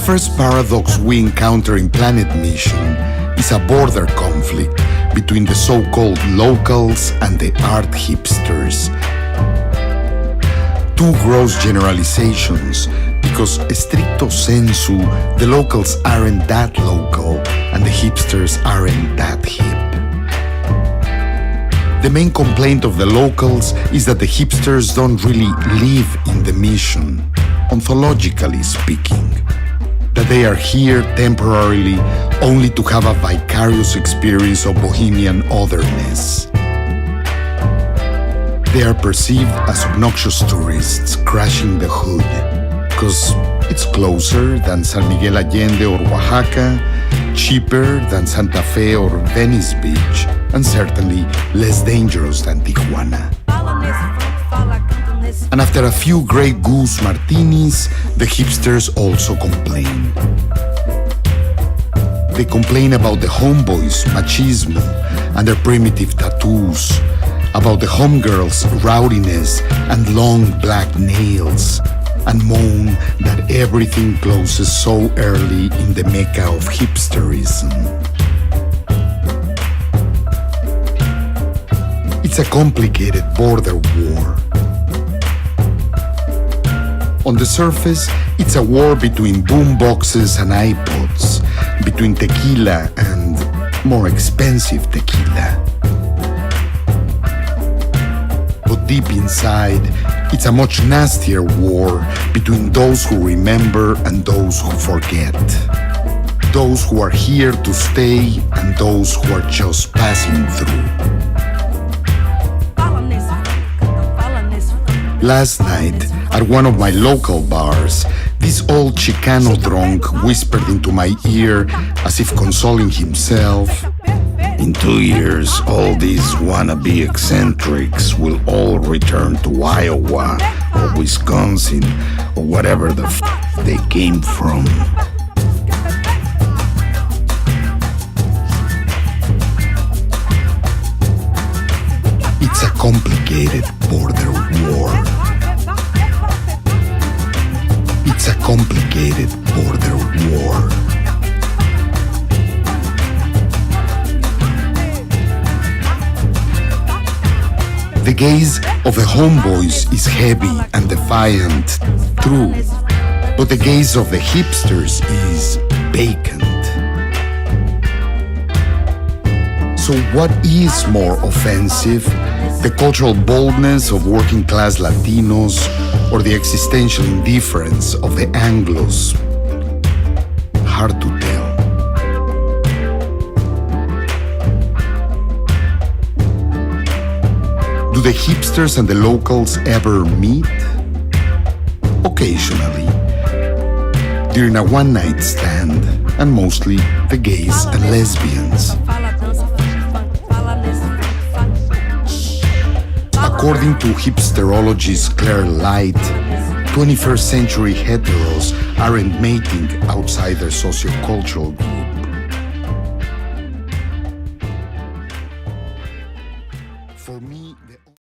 first paradox we encounter in Planet Mission is a border conflict between the so-called locals and the art hipsters. Two gross generalizations, because stricto sensu, the locals aren't that local and the hipsters aren't that hip. The main complaint of the locals is that the hipsters don't really live in the mission, ontologically speaking, that they are here temporarily only to have a vicarious experience of bohemian otherness. They are perceived as obnoxious tourists crashing the hood, because it's closer than San Miguel Allende or Oaxaca, cheaper than Santa Fe or Venice Beach, and certainly less dangerous than Tijuana. And after a few Grey Goose martinis, the hipsters also complain. They complain about the homeboys' machismo and their primitive tattoos, about the homegirls' rowdiness and long black nails, and moan that everything closes so early in the mecca of hipsterism. It's a complicated border war. On the surface, it's a war between boomboxes and iPods, between tequila and more expensive tequila. But deep inside, it's a much nastier war between those who remember and those who forget. Those who are here to stay and those who are just passing through. Last night, at one of my local bars, this old Chicano drunk whispered into my ear as if consoling himself, "In 2 years, all these wannabe eccentrics will all return to Iowa or Wisconsin or whatever the they came from." It's a complicated border war. It's a complicated border war. The gaze of the homeboys is heavy and defiant, true, but the gaze of the hipsters is vacant. So what is more offensive? The cultural boldness of working-class Latinos or the existential indifference of the Anglos? Hard to tell. Do the hipsters and the locals ever meet? Occasionally. During a one-night stand, and mostly the gays and lesbians. According to hipsterology's clear light, 21st century heteros aren't mating outside their sociocultural group. For me, the